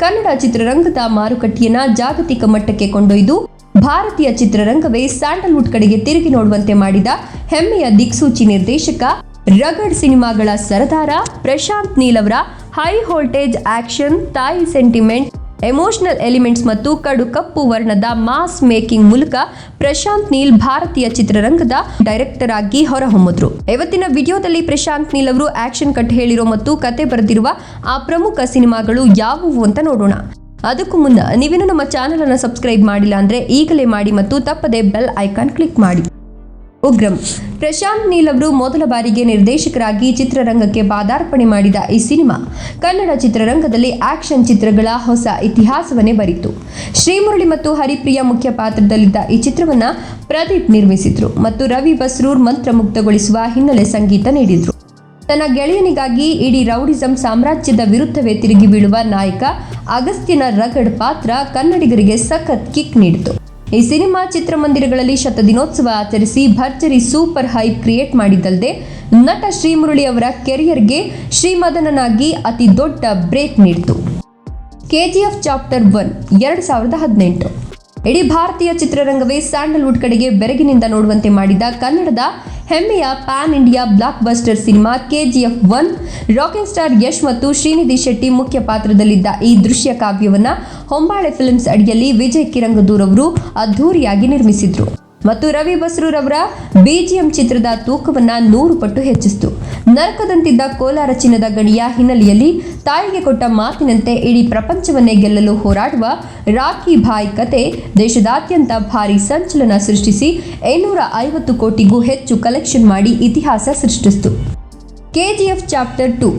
ಕನ್ನಡ ಚಿತ್ರರಂಗದ ಮಾರುಕಟ್ಟೆಯನ್ನ ಜಾಗತಿಕ ಮಟ್ಟಕ್ಕೆ ಕೊಂಡೊಯ್ದು ಭಾರತೀಯ ಚಿತ್ರರಂಗವೇ ಸ್ಯಾಂಡಲ್ವುಡ್ ಕಡೆಗೆ ತಿರುಗಿ ನೋಡುವಂತೆ ಮಾಡಿದ ಹೆಮ್ಮೆಯ ದಿಕ್ಸೂಚಿ ನಿರ್ದೇಶಕ, ರಗಡ್ ಸಿನಿಮಾಗಳ ಸರದಾರ ಪ್ರಶಾಂತ್ ನೀಲ್ ಅವರ ಹೈ ವೋಲ್ಟೇಜ್ ಆಕ್ಷನ್, ತಾಯಿ ಸೆಂಟಿಮೆಂಟ್, ಎಮೋಷನಲ್ ಎಲಿಮೆಂಟ್ಸ್ ಮತ್ತು ಕಡು ಕಪ್ಪು ವರ್ಣದ ಮಾಸ್ ಮೇಕಿಂಗ್ ಮೂಲಕ ಪ್ರಶಾಂತ್ ನೀಲ್ ಭಾರತೀಯ ಚಿತ್ರರಂಗದ ಡೈರೆಕ್ಟರ್ ಆಗಿ ಹೊರಹೊಮ್ಮಿದ್ರು. ಇವತ್ತಿನ ವಿಡಿಯೋದಲ್ಲಿ ಪ್ರಶಾಂತ್ ನೀಲ್ ಅವರು ಆಕ್ಷನ್ ಕಟ್ ಹೇಳಿರೋ ಮತ್ತು ಕತೆ ಬರೆದಿರುವ ಆ ಪ್ರಮುಖ ಸಿನಿಮಾಗಳು ಯಾವುವು ಅಂತ ನೋಡೋಣ. ಅದಕ್ಕೂ ಮುನ್ನ ನೀವೇನು ನಮ್ಮ ಚಾನೆಲ್ ಅನ್ನು ಸಬ್ಸ್ಕ್ರೈಬ್ ಮಾಡಿಲ್ಲ ಅಂದ್ರೆ ಈಗಲೇ ಮಾಡಿ ಮತ್ತು ತಪ್ಪದೆ ಬೆಲ್ ಐಕಾನ್ ಕ್ಲಿಕ್ ಮಾಡಿ. ಉಗ್ರಂ. ಪ್ರಶಾಂತ್ ನೀಲ್ ಅವರು ಮೊದಲ ಬಾರಿಗೆ ನಿರ್ದೇಶಕರಾಗಿ ಚಿತ್ರರಂಗಕ್ಕೆ ಪಾದಾರ್ಪಣೆ ಮಾಡಿದ ಈ ಸಿನಿಮಾ ಕನ್ನಡ ಚಿತ್ರರಂಗದಲ್ಲಿ ಆಕ್ಷನ್ ಚಿತ್ರಗಳ ಹೊಸ ಇತಿಹಾಸವನ್ನೇ ಬರಿತು. ಶ್ರೀಮುರಳಿ ಮತ್ತು ಹರಿಪ್ರಿಯಾ ಮುಖ್ಯ ಪಾತ್ರದಲ್ಲಿದ್ದ ಈ ಚಿತ್ರವನ್ನ ಪ್ರದೀಪ್ ನಿರ್ಮಿಸಿದ್ರು ಮತ್ತು ರವಿ ಬಸ್ರೂರ್ ಮಂತ್ರಮುಗ್ಧಗೊಳಿಸುವ ಹಿನ್ನೆಲೆ ಸಂಗೀತ ನೀಡಿದ್ರು. ತನ್ನ ಗೆಳೆಯನಿಗಾಗಿ ಇಡೀ ರೌಡಿಸಂ ಸಾಮ್ರಾಜ್ಯದ ವಿರುದ್ಧವೇ ತಿರುಗಿ ಬೀಳುವ ನಾಯಕ ಅಗಸ್ತ್ಯನ ರಗಡ್ ಪಾತ್ರ ಕನ್ನಡಿಗರಿಗೆ ಸಖತ್ ಕಿಕ್ ನೀಡಿತು. ಈ ಸಿನಿಮಾ ಚಿತ್ರಮಂದಿರಗಳಲ್ಲಿ ಶತದಿನೋತ್ಸವ ಆಚರಿಸಿ ಭರ್ಜರಿ ಸೂಪರ್ ಹೈಪ್ ಕ್ರಿಯೇಟ್ ಮಾಡಿದ್ದಲ್ಲದೆ ನಟ ಶ್ರೀಮುರಳಿ ಅವರ ಕೆರಿಯರ್ಗೆ ಶ್ರೀಮದನನಾಗಿ ಅತಿ ದೊಡ್ಡ ಬ್ರೇಕ್ ನೀಡಿತು. ಕೆಜಿಎಫ್ ಚಾಪ್ಟರ್ 1 2018 ಇಡೀ ಭಾರತೀಯ ಚಿತ್ರರಂಗವೇ ಸ್ಯಾಂಡಲ್ವುಡ್ ಕಡೆಗೆ ಬೆರಗಿನಿಂದ ನೋಡುವಂತೆ ಮಾಡಿದ ಕನ್ನಡದ ಹೆಮ್ಮೆಯ pan India blockbuster cinema KGF 1. Rocking star Yash ಮತ್ತು ಶ್ರೀನಿಧಿ ಶೆಟ್ಟಿ ಮುಖ್ಯ ಪಾತ್ರದಲ್ಲಿದ್ದ ಈ ದೃಶ್ಯ ಕಾವ್ಯವನ್ನ ಹೊಂಬಾಳೆ ಫಿಲ್ಮ್ಸ್ ಅಡಿಯಲ್ಲಿ ವಿಜಯ್ ಕಿರಂಗದೂರ್ ಅವರು ಅದ್ಧೂರಿಯಾಗಿ ನಿರ್ಮಿಸಿದ್ರು ಮತ್ತು ರವಿ ಬಸ್ರೂರ್ ಅವರ ಬಿಜಿಎಂ ಚಿತ್ರದ ತೂಕವನ್ನ 100 ಪಟ್ಟು ಹೆಚ್ಚಿಸಿತು. ನರಕದಂತಿದ್ದ ಕೋಲಾರ ಚಿನ್ನದ ಗಣಿಯ ಹಿನ್ನೆಲೆಯಲ್ಲಿ ತಾಯಿಗೆ ಕೊಟ್ಟ ಮಾತಿನಂತೆ ಇಡೀ ಪ್ರಪಂಚವನ್ನೇ ಗೆಲ್ಲಲು ಹೋರಾಡುವ ರಾಕಿ ಭಾಯ್ ಕತೆ ದೇಶದಾದ್ಯಂತ ಭಾರೀ ಸಂಚಲನ ಸೃಷ್ಟಿಸಿ 850 ಕೋಟಿಗೂ ಹೆಚ್ಚು ಕಲೆಕ್ಷನ್ ಮಾಡಿ ಇತಿಹಾಸ ಸೃಷ್ಟಿಸಿತು. ಕೆಜಿಎಫ್ ಚಾಪ್ಟರ್ 2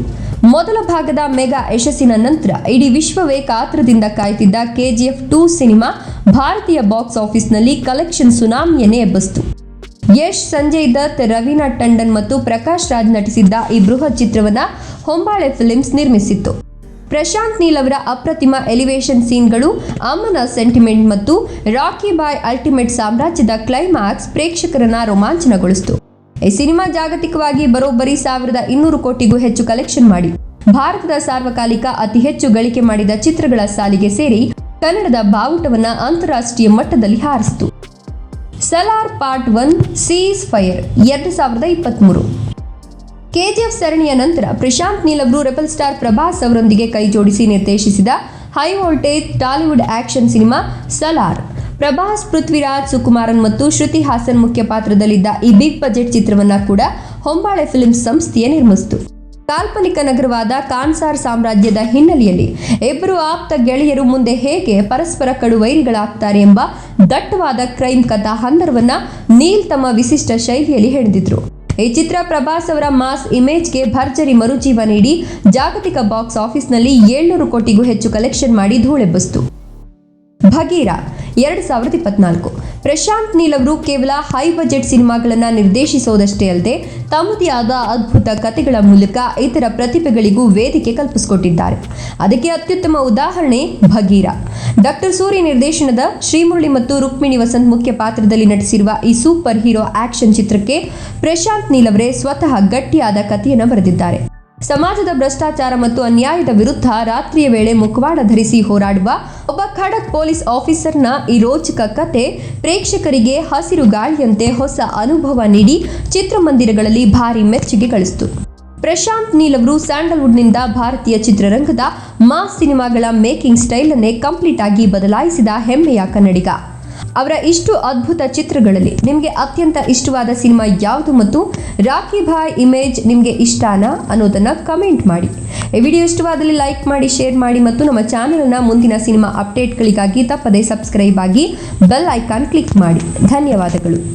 ಮೊದಲ ಭಾಗದ ಮೆಗಾ ಯಶಸ್ಸಿನ ನಂತರ ಇಡೀ ವಿಶ್ವವೇ ಕಾತರದಿಂದ ಕಾಯ್ತಿದ್ದ ಕೆಜಿಎಫ್ 2 ಸಿನಿಮಾ ಭಾರತೀಯ ಬಾಕ್ಸ್ ಆಫೀಸ್ನಲ್ಲಿ ಕಲೆಕ್ಷನ್ ಸುನಾಮಿಯನ್ನೇ ಎಬ್ಬಿಸಿತು. ಯಶ್, ಸಂಜಯ್ ದತ್, ರವೀನಾ ಟಂಡನ್ ಮತ್ತು ಪ್ರಕಾಶ್ ರಾಜ್ ನಟಿಸಿದ್ದ ಈ ಬೃಹತ್ ಚಿತ್ರವನ್ನ ಹೊಂಬಾಳೆ ಫಿಲ್ಮ್ಸ್ ನಿರ್ಮಿಸಿತ್ತು. ಪ್ರಶಾಂತ್ ನೀಲ್ ಅವರ ಅಪ್ರತಿಮ ಎಲಿವೇಶನ್ ಸೀನ್ಗಳು, ಅಮ್ಮನ ಸೆಂಟಿಮೆಂಟ್ ಮತ್ತು ರಾಕಿ ಬಾಯ್ ಅಲ್ಟಿಮೇಟ್ ಸಾಮ್ರಾಜ್ಯದ ಕ್ಲೈಮ್ಯಾಕ್ಸ್ ಪ್ರೇಕ್ಷಕರನ್ನ ರೋಮಾಂಚನಗೊಳಿಸಿತು. ಈ ಸಿನಿಮಾ ಜಾಗತಿಕವಾಗಿ ಬರೋಬ್ಬರಿ 1200 ಕೋಟಿಗೂ ಹೆಚ್ಚು ಕಲೆಕ್ಷನ್ ಮಾಡಿ ಭಾರತದ ಸಾರ್ವಕಾಲಿಕ ಅತಿ ಹೆಚ್ಚು ಗಳಿಕೆ ಮಾಡಿದ ಚಿತ್ರಗಳ ಸಾಲಿಗೆ ಸೇರಿ ಕನ್ನಡದ ಬಾವುಟವನ್ನ ಅಂತಾರಾಷ್ಟ್ರೀಯ ಮಟ್ಟದಲ್ಲಿ ಹಾರಿಸಿತು. Salaar part 1 ceasefire 2023 KGF ಸರಣಿಯ ನಂತರ ಪ್ರಶಾಂತ್ ನೀಲ್ ಅವರು ರೆಬಲ್ ಸ್ಟಾರ್ ಪ್ರಭಾಸ್ ಅವರೊಂದಿಗೆ ಕೈ ಜೋಡಿಸಿ ನಿರ್ದೇಶಿಸಿದ high voltage Tollywood action cinema Salaar. Prabhas, Prithviraj Sukumaran ಮತ್ತು ಶ್ರುತಿ ಹಾಸನ್ ಮುಖ್ಯ ಪಾತ್ರದಲ್ಲಿದ್ದ ಈ ಬಿಗ್ ಬಜೆಟ್ ಚಿತ್ರವನ್ನ ಕೂಡ ಹೊಂಬಾಳೆ ಫಿಲ್ಮ್ಸ್ ಸಂಸ್ಥೆಯೇ ನಿರ್ಮಿಸಿತು. ಕಾಲ್ಪನಿಕ ನಗರವಾದ ಕಾನ್ಸಾರ್ ಸಾಮ್ರಾಜ್ಯದ ಹಿನ್ನೆಲೆಯಲ್ಲಿ ಇಬ್ಬರು ಆಪ್ತ ಗೆಳೆಯರು ಮುಂದೆ ಹೇಗೆ ಪರಸ್ಪರ ಕಡುವೈರಿಗಳಾಗ್ತಾರೆ ಎಂಬ ದಟ್ಟವಾದ ಕ್ರೈಮ್ ಕಥಾ ಹಂದರವನ್ನ ನೀಲ್ ತಮ್ಮ ವಿಶಿಷ್ಟ ಶೈಲಿಯಲ್ಲಿ ಹೆಣೆದಿದ್ರು. ಈ ಚಿತ್ರ ಪ್ರಭಾಸ್ ಅವರ ಮಾಸ್ ಇಮೇಜ್ಗೆ ಭರ್ಜರಿ ಮರುಜೀವ ನೀಡಿ ಜಾಗತಿಕ ಬಾಕ್ಸ್ ಆಫೀಸ್ನಲ್ಲಿ 700 ಕೋಟಿಗೂ ಹೆಚ್ಚು ಕಲೆಕ್ಷನ್ ಮಾಡಿ ಧೂಳೆಬ್ಬಿಸಿತು. ಭಗೀರ 2024 ಪ್ರಶಾಂತ್ ನೀಲ್ ಅವರು ಕೇವಲ ಹೈ ಬಜೆಟ್ ಸಿನಿಮಾಗಳನ್ನು ನಿರ್ದೇಶಿಸೋದಷ್ಟೇ ಅಲ್ಲದೆ ತಮ್ಮದೇ ಆದ ಅದ್ಭುತ ಕಥೆಗಳ ಮೂಲಕ ಇತರ ಪ್ರತಿಭೆಗಳಿಗೂ ವೇದಿಕೆ ಕಲ್ಪಿಸಿಕೊಟ್ಟಿದ್ದಾರೆ. ಅದಕ್ಕೆ ಅತ್ಯುತ್ತಮ ಉದಾಹರಣೆ ಭಗೀರ. ಡಾಕ್ಟರ್ ಸೂರಿ ನಿರ್ದೇಶನದ ಶ್ರೀಮುರಳಿ ಮತ್ತು ರುಕ್ಮಿಣಿ ವಸಂತ್ ಮುಖ್ಯ ಪಾತ್ರದಲ್ಲಿ ನಟಿಸಿರುವ ಈ ಸೂಪರ್ ಹೀರೋ ಆಕ್ಷನ್ ಚಿತ್ರಕ್ಕೆ ಪ್ರಶಾಂತ್ ನೀಲ್ ಅವರೇ ಸ್ವತಃ ಗಟ್ಟಿಯಾದ ಕಥೆಯನ್ನು ಬರೆದಿದ್ದಾರೆ. ಸಮಾಜದ ಭ್ರಷ್ಟಾಚಾರ ಮತ್ತು ಅನ್ಯಾಯದ ವಿರುದ್ಧ ರಾತ್ರಿಯ ವೇಳೆ ಮುಖವಾಡ ಧರಿಸಿ ಹೋರಾಡುವ ಒಬ್ಬ ಖಡಕ್ ಪೊಲೀಸ್ ಆಫೀಸರ್ನ ಈ ರೋಚಕ ಕತೆ ಪ್ರೇಕ್ಷಕರಿಗೆ ಹಸಿರು ಗಾಳಿಯಂತೆ ಹೊಸ ಅನುಭವ ನೀಡಿ ಚಿತ್ರಮಂದಿರಗಳಲ್ಲಿ ಭಾರಿ ಮೆಚ್ಚುಗೆ ಗಳಿಸಿತು. ಪ್ರಶಾಂತ್ ನೀಲ್ ಅವರು ಸ್ಯಾಂಡಲ್ವುಡ್ನಿಂದ ಭಾರತೀಯ ಚಿತ್ರರಂಗದ ಮಾಸ್ ಸಿನಿಮಾಗಳ ಮೇಕಿಂಗ್ ಸ್ಟೈಲ್ ಅನ್ನೇ ಕಂಪ್ಲೀಟ್ ಆಗಿ ಬದಲಾಯಿಸಿದ ಹೆಮ್ಮೆಯ ಕನ್ನಡಿಗ. ಅವರ ಇಷ್ಟು ಅದ್ಭುತ ಚಿತ್ರಗಳಲ್ಲಿ ನಿಮಗೆ ಅತ್ಯಂತ ಇಷ್ಟವಾದ ಸಿನಿಮಾ ಯಾವುದು ಮತ್ತು ರಾಕಿ ಭಾಯ್ ಇಮೇಜ್ ನಿಮಗೆ ಇಷ್ಟನಾ ಅನ್ನೋದನ್ನ ಕಮೆಂಟ್ ಮಾಡಿ. ಈ ವಿಡಿಯೋ ಇಷ್ಟವಾದಲ್ಲಿ ಲೈಕ್ ಮಾಡಿ, ಶೇರ್ ಮಾಡಿ ಮತ್ತು ನಮ್ಮ ಚಾನೆಲ್ನ ಮುಂದಿನ ಸಿನಿಮಾ ಅಪ್ಡೇಟ್ಗಳಿಗಾಗಿ ತಪ್ಪದೇ ಸಬ್ಸ್ಕ್ರೈಬ್ ಆಗಿ ಬೆಲ್ ಐಕಾನ್ ಕ್ಲಿಕ್ ಮಾಡಿ. ಧನ್ಯವಾದಗಳು.